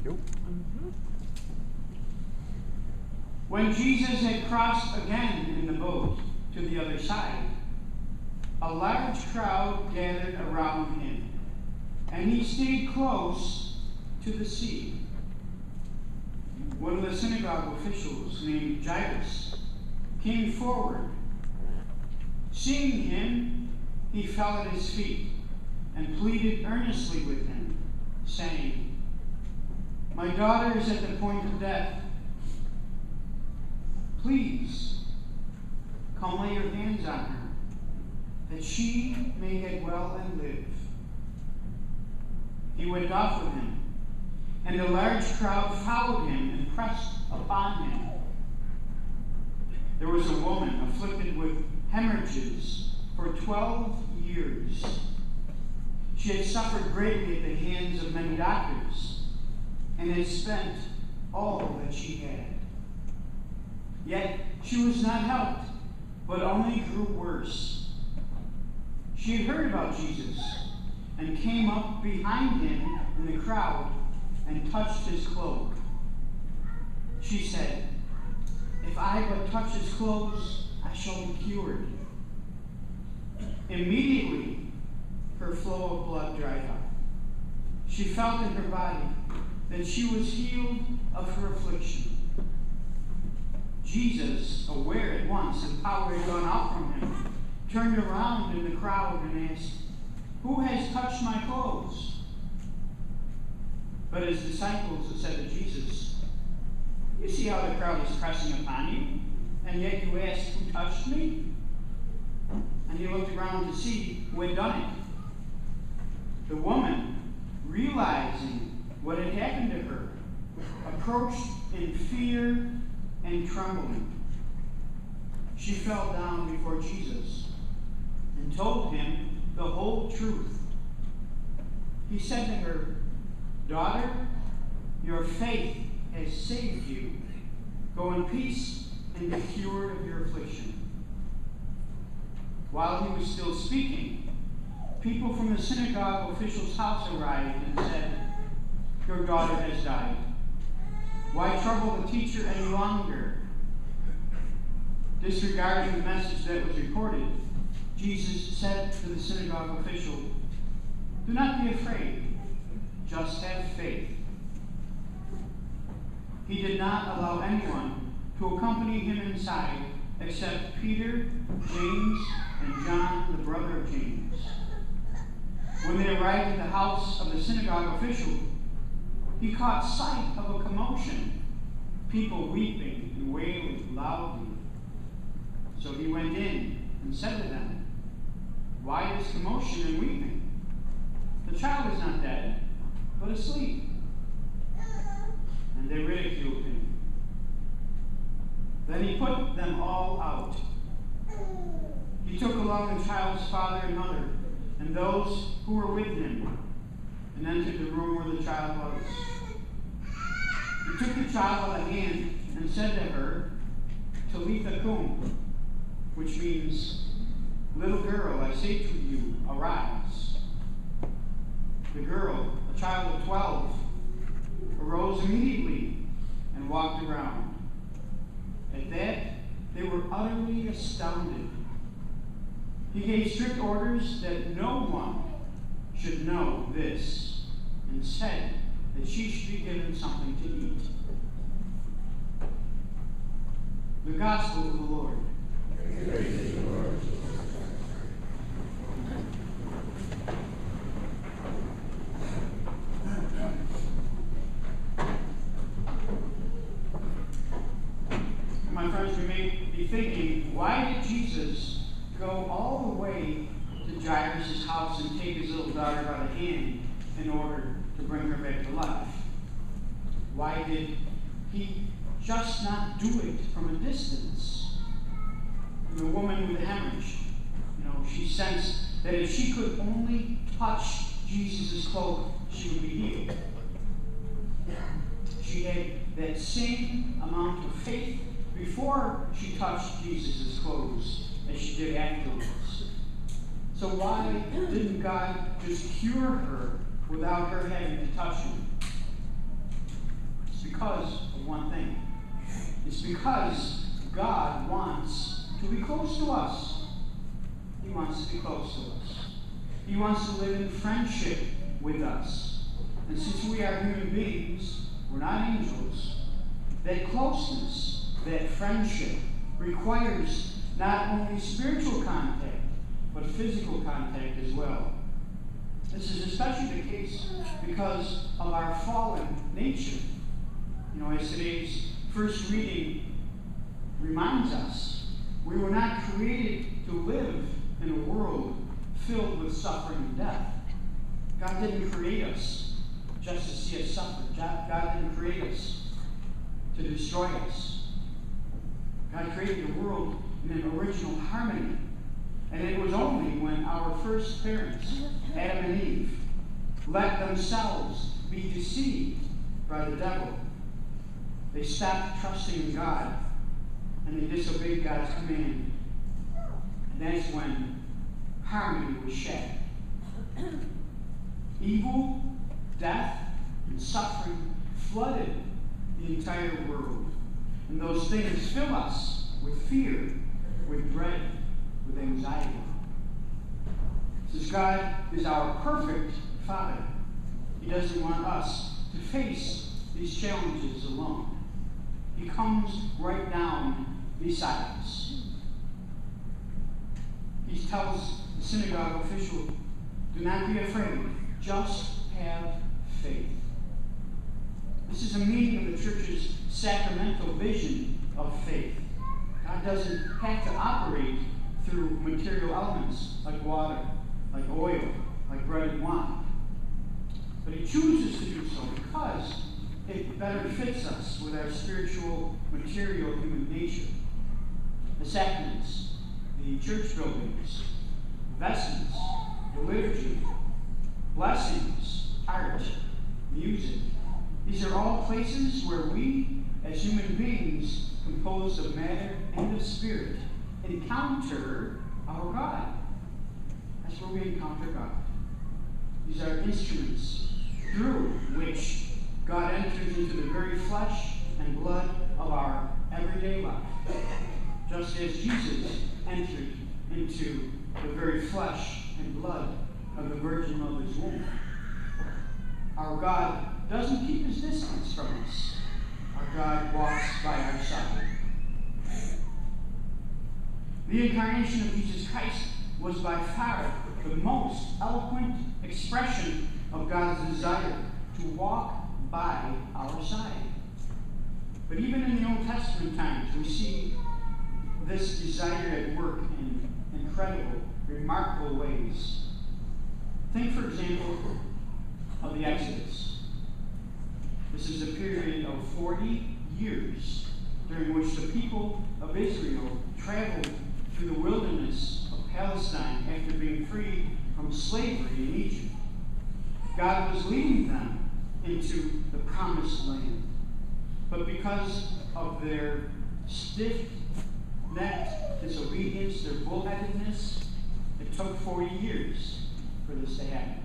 you. When Jesus had crossed again in the boat to the other side, a large crowd gathered around him, and he stayed close to the sea. One of the synagogue officials, named Jairus, came forward. Seeing him, he fell at his feet and pleaded earnestly with him, saying, "My daughter is at the point of death. Please, come lay your hands on her, that she may get well and live." He went off with him, and a large crowd followed him and pressed upon him. There was a woman afflicted with hemorrhages for 12 years. She had suffered greatly at the hands of many doctors, and had spent all that she had. Yet she was not helped, but only grew worse. She had heard about Jesus, and came up behind him in the crowd and touched his cloak. She said, "If I but touch his clothes, I shall be cured." Immediately, her flow of blood dried up. She felt in her body that she was healed of her affliction. Jesus, aware at once that power had gone out from him, turned around in the crowd and asked, "Who has touched my clothes?" But his disciples said to Jesus, "You see how the crowd is pressing upon you, and yet you ask, 'Who touched me?'" And he looked around to see who had done it. The woman, realizing what had happened to her, approached in fear and trembling. She fell down before Jesus and told him the whole truth. He said to her, "Daughter, your faith has saved you. Go in peace and be cured of your affliction." While he was still speaking, people from the synagogue official's house arrived and said, "Your daughter has died. Why trouble the teacher any longer?" Disregarding the message that was reported, Jesus said to the synagogue official, "Do not be afraid, just have faith." He did not allow anyone to accompany him inside except Peter, James, and John, the brother of James. When they arrived at the house of the synagogue official, he caught sight of a commotion, people weeping and wailing loudly. So he went in and said to them, "Why this commotion and weeping? The child is not dead, but asleep." And they ridiculed him. Then he put them all out. He took along the child's father and mother, and those who were with him, and entered the room where the child was. He took the child by the hand and said to her, "Talitha cum," which means, "Little girl, I say to you, arise." The girl, a child of 12, arose immediately and walked around. At that, they were utterly astounded. He gave strict orders that no one should know this, and said that she should be given something to eat. The Gospel of the Lord. Praise to you, Lord. My friends, we may be thinking, why did Jesus go all the way to Jairus' house and take his little daughter by the hand in order to bring her back to life? Why did he just not do it from a distance? And the woman with the hemorrhage, she sensed that if she could only touch Jesus' cloak, she would be healed. She had that same amount of faith before she touched Jesus' clothes as she did afterwards. So why didn't God just cure her without her having to touch him? because of one thing. It's because God wants to be close to us. He wants to be close to us. He wants to live in friendship with us. And since we are human beings, we're not angels, that closeness, that friendship, requires not only spiritual contact, but physical contact as well. This is especially the case because of our fallen nature. As today's first reading reminds us, we were not created to live in a world filled with suffering and death. God didn't create us just to see us suffer. God didn't create us to destroy us. God created the world in an original harmony. And it was only when our first parents, Adam and Eve, let themselves be deceived by the devil. They stopped trusting in God, and they disobeyed God's command. And that's when harmony was shattered. Evil, death, and suffering flooded the entire world. And those things fill us with fear, with dread, with anxiety. Since God is our perfect Father, He doesn't want us to face these challenges alone. He comes right down beside us. He tells the synagogue official, do not be afraid, just have faith. This is the meaning of the church's sacramental vision of faith. God doesn't have to operate through material elements like water, like oil, like bread and wine. But He chooses to do so because it better fits us with our spiritual, material human nature. The sacraments, the church buildings, vestments, the liturgy, blessings, art, music. These are all places where we, as human beings, composed of matter and of spirit, encounter our God. That's where we encounter God. These are instruments through which God enters into the very flesh and blood of our everyday life, just as Jesus entered into the very flesh and blood of the Virgin Mother's womb. Our God doesn't keep His distance from us. Our God walks by our side. The incarnation of Jesus Christ was by far the most eloquent expression of God's desire to walk by our side. But even in the Old Testament times, we see this desire at work in incredible, remarkable ways. Think, for example, of the Exodus. This is a period of 40 years during which the people of Israel traveled through the wilderness of Palestine after being freed from slavery in Egypt. God was leading them into the promised land. But because of their stiff-necked disobedience, their bullheadedness, it took 40 years for this to happen.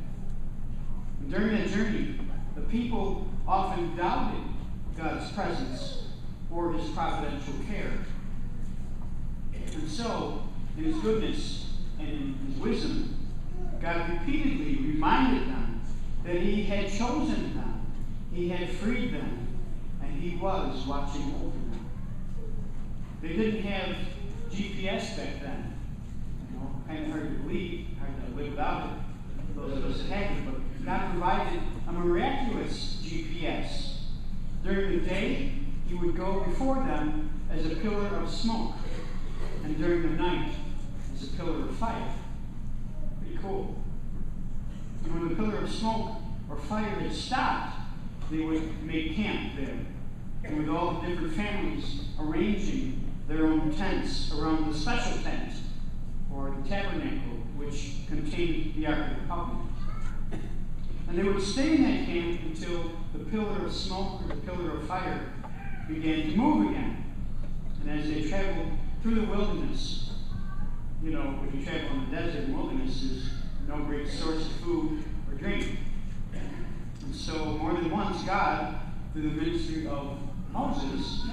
And during that journey, the people often doubted God's presence or His providential care. And so, in His goodness and in His wisdom, God repeatedly reminded them that He had chosen them, He had freed them, and He was watching over them. They didn't have GPS back then. Kind of hard to believe, hard to live without it, for those of us that had it, but God provided a miraculous GPS. During the day, He would go before them as a pillar of smoke, and during the night, as a pillar of fire. Pretty cool. And when the pillar of smoke or fire had stopped, they would make camp there, and with all the different families arranging their own tents around the special tent, or the tabernacle, which contained the Ark of the Covenant. And they would stay in that camp until the pillar of smoke or the pillar of fire began to move again. And as they traveled through the wilderness, when you travel in the desert and wilderness, there's no great source of food or drink. And so more than once, God through the ministry of Moses,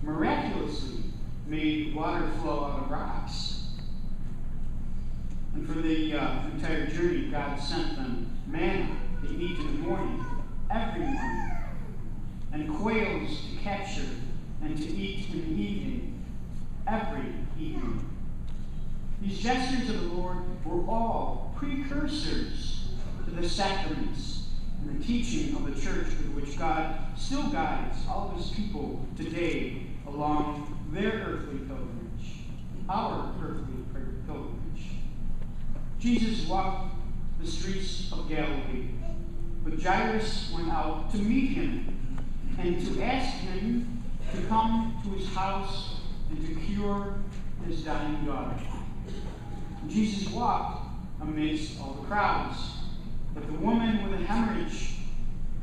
miraculously made water flow out of rocks. And for the entire journey, God sent them manna to eat in the morning, every morning, and quails to capture and to eat in the evening, every evening. These gestures of the Lord were all precursors to the sacraments and the teaching of the church with which God still guides all of his people today along their earthly pilgrimage, our earthly pilgrimage. Jesus walked the streets of Galilee, but Jairus went out to meet him and to ask him to come to his house and to cure his dying daughter. Jesus walked amidst all the crowds, but the woman with a hemorrhage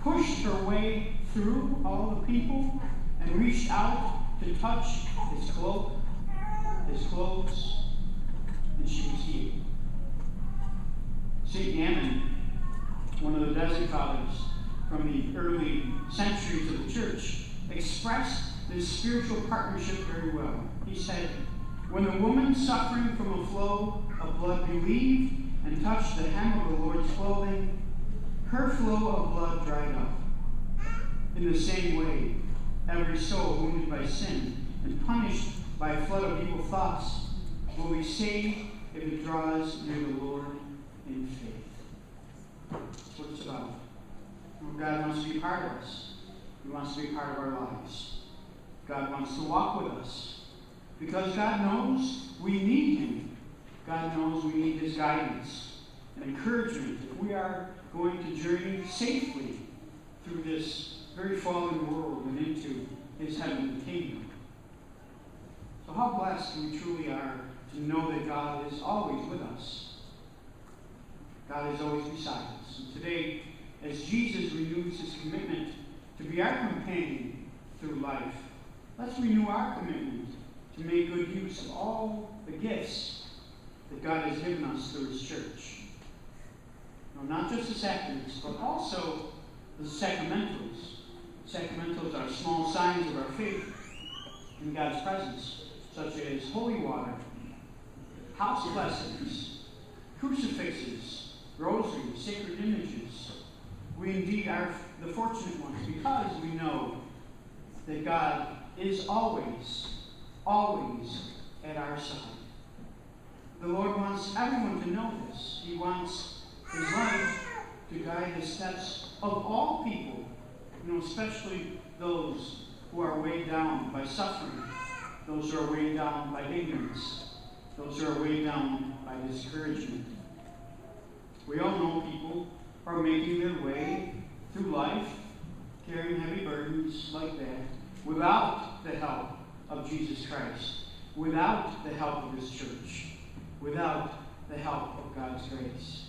pushed her way through all the people and reached out to touch his cloak, his clothes, and she was healed. St. Ammon, one of the Desert Fathers from the early centuries of the church, expressed this spiritual partnership very well. He said, "When the woman suffering from a flow of blood believed and touched the hem of the Lord's clothing, her flow of blood dried up. In the same way, every soul wounded by sin and punished by a flood of evil thoughts will be saved if it draws near the Lord in faith." That's what it's about. God wants to be part of us. He wants to be part of our lives. God wants to walk with us. Because God knows we need him. God knows we need his guidance and encouragement if we are going to journey safely through this very fallen world and into his heavenly kingdom. So how blessed we truly are to know that God is always with us. God is always beside us. And today, as Jesus renews his commitment to be our companion through life, let's renew our commitment to make good use of all the gifts that God has given us through his church. Now, not just the sacraments, but also the sacramentals. Sacramentals are small signs of our faith in God's presence, such as holy water, house blessings, crucifixes, rosaries, sacred images. We indeed are the fortunate ones because we know that God is always, always at our side. The Lord wants everyone to know this. He wants his life to guide the steps of all people, especially those who are weighed down by suffering, those who are weighed down by ignorance, those who are weighed down by discouragement. We all know people who are making their way through life, carrying heavy burdens like that, without the help of Jesus Christ, without the help of his church, without the help of God's grace.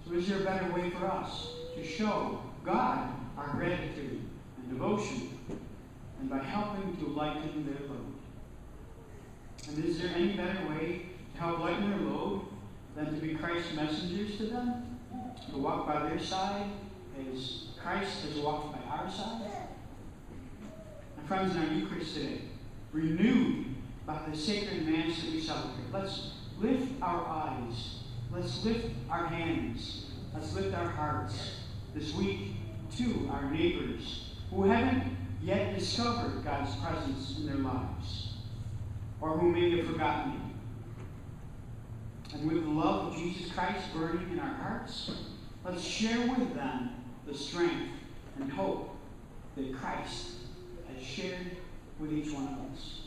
So is there a better way for us to show God our gratitude and devotion, and by helping to lighten their load? And is there any better way to help lighten their load than to be Christ's messengers to them, to walk by their side as Christ has walked by our side? And friends, in our Eucharist today, renewed by the sacred Mass that we celebrate, let's lift our eyes, let's lift our hands, let's lift our hearts this week to our neighbors who haven't yet discovered God's presence in their lives, or who may have forgotten him. And with the love of Jesus Christ burning in our hearts, let's share with them the strength and hope that Christ has shared with each one of us.